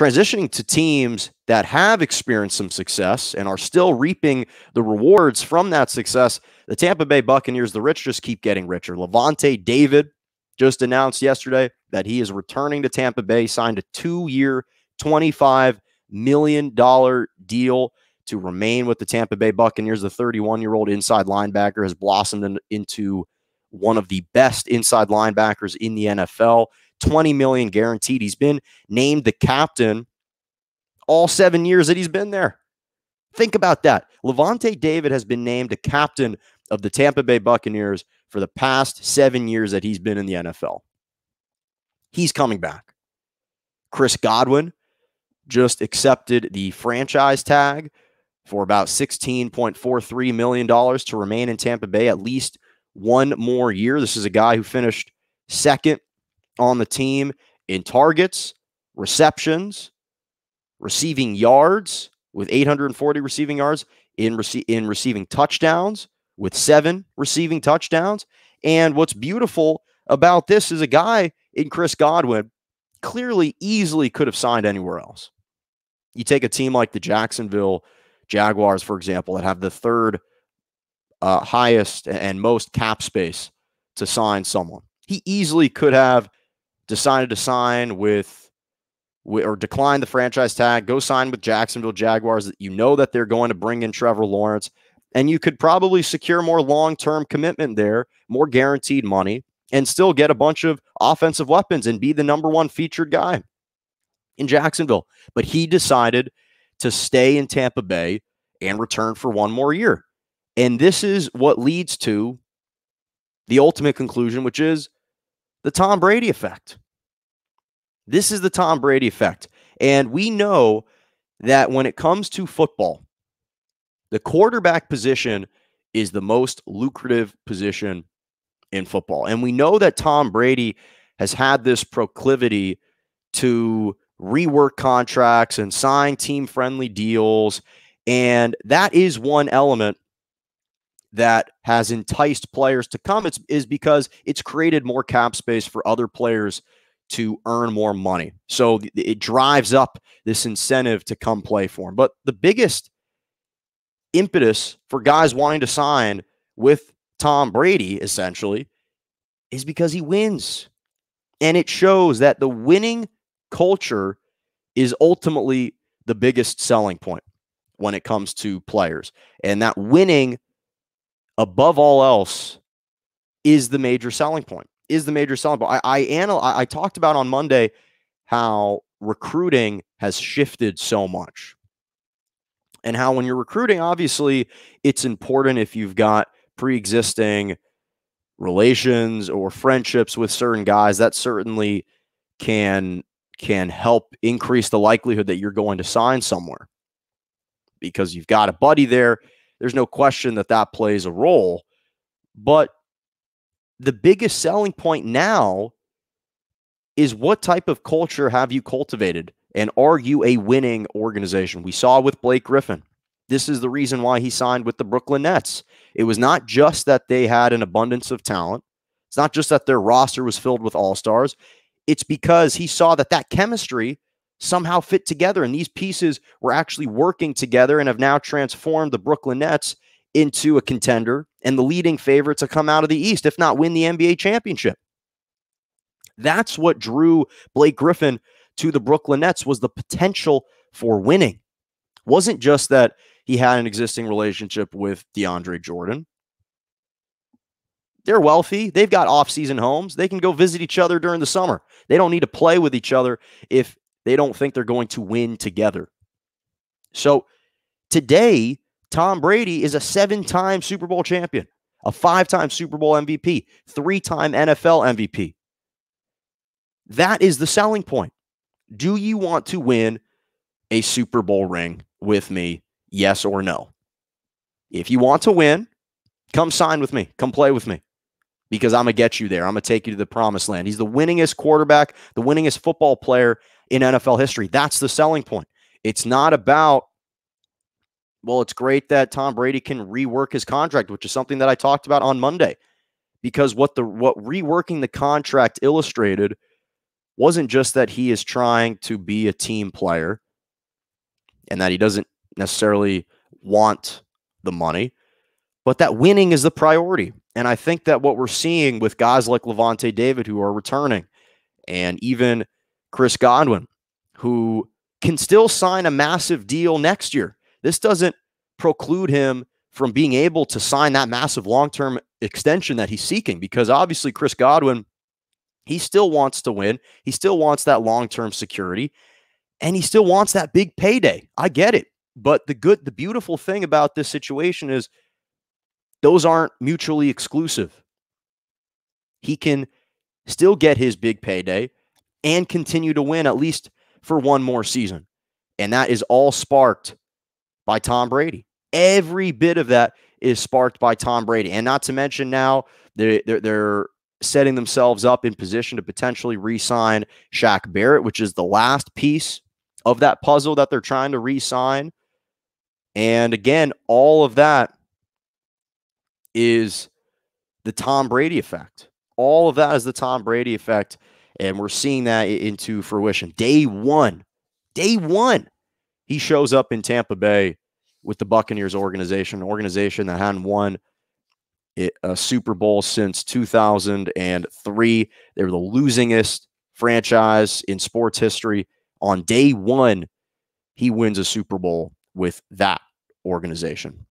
Transitioning to teams that have experienced some success and are still reaping the rewards from that success, the Tampa Bay Buccaneers, the rich just keep getting richer. Lavonte David just announced yesterday that he is returning to Tampa Bay, signed a 2-year, $25 million deal to remain with the Tampa Bay Buccaneers. The 31-year-old inside linebacker has blossomed into one of the best inside linebackers in the NFL. $20 million guaranteed. He's been named the captain all 7 years that he's been there. Think about that. Lavonte David has been named the captain of the Tampa Bay Buccaneers for the past 7 years that he's been in the NFL. He's coming back. Chris Godwin just accepted the franchise tag for about $16.43 million to remain in Tampa Bay at least one more year. This is a guy who finished second on the team in targets, receptions, receiving yards with 840 receiving yards, in receiving touchdowns with 7 receiving touchdowns. And what's beautiful about this is a guy in Chris Godwin clearly easily could have signed anywhere else. You take a team like the Jacksonville Jaguars, for example, that have the third highest and most cap space to sign someone. He easily could have decided to sign with or decline the franchise tag, go sign with Jacksonville Jaguars. You know that they're going to bring in Trevor Lawrence, and you could probably secure more long-term commitment there, more guaranteed money, and still get a bunch of offensive weapons and be the number one featured guy in Jacksonville. But he decided to stay in Tampa Bay and return for one more year. And this is what leads to the ultimate conclusion, which is the Tom Brady effect. This is the Tom Brady effect. And we know that when it comes to football, the quarterback position is the most lucrative position in football. And we know that Tom Brady has had this proclivity to rework contracts and sign team-friendly deals. And that is one element that has enticed players to come. Is because it's created more cap space for other players to earn more money. So it drives up this incentive to come play for him. But the biggest impetus for guys wanting to sign with Tom Brady, essentially, is because he wins. And it shows that the winning culture is ultimately the biggest selling point when it comes to players. And that winning, above all else, is the major selling point. I talked about on Monday how recruiting has shifted so much. And how when you're recruiting, obviously, it's important if you've got pre-existing relations or friendships with certain guys. That certainly can help increase the likelihood that you're going to sign somewhere. Because you've got a buddy there. There's no question that that plays a role. But the biggest selling point now is what type of culture have you cultivated? And are you a winning organization? We saw with Blake Griffin. This is the reason why he signed with the Brooklyn Nets. It was not just that they had an abundance of talent. It's not just that their roster was filled with all-stars. It's because he saw that that chemistry somehow fit together, and these pieces were actually working together and have now transformed the Brooklyn Nets into a contender and the leading favorite to come out of the East, if not win the NBA championship. That's what drew Blake Griffin to the Brooklyn Nets, was the potential for winning. It wasn't just that he had an existing relationship with DeAndre Jordan. They're wealthy. They've got off-season homes. They can go visit each other during the summer. They don't need to play with each other if they don't think they're going to win together. So today, Tom Brady is a 7-time Super Bowl champion, a 5-time Super Bowl MVP, 3-time NFL MVP. That is the selling point. Do you want to win a Super Bowl ring with me? Yes or no? If you want to win, come sign with me. Come play with me. Because I'm going to get you there. I'm going to take you to the promised land. He's the winningest quarterback, the winningest football player in NFL history. That's the selling point. It's not about, well, it's great that Tom Brady can rework his contract, which is something that I talked about on Monday. Because what reworking the contract illustrated wasn't just that he is trying to be a team player and that he doesn't necessarily want the money, but that winning is the priority. And I think that what we're seeing with guys like Lavonte David who are returning, and even Chris Godwin, who can still sign a massive deal next year. This doesn't preclude him from being able to sign that massive long-term extension that he's seeking, because obviously Chris Godwin, he still wants to win. He still wants that long-term security, and he still wants that big payday. I get it. But the beautiful thing about this situation is those aren't mutually exclusive. He can still get his big payday and continue to win at least for one more season. And that is all sparked by Tom Brady. Every bit of that is sparked by Tom Brady. And not to mention now, they're setting themselves up in position to potentially re-sign Shaq Barrett, which is the last piece of that puzzle that they're trying to re-sign. And again, all of that is the Tom Brady effect. All of that is the Tom Brady effect, and we're seeing that into fruition. Day one, he shows up in Tampa Bay with the Buccaneers organization, an organization that hadn't won a Super Bowl since 2003. They were the losingest franchise in sports history. On day one, he wins a Super Bowl with that organization.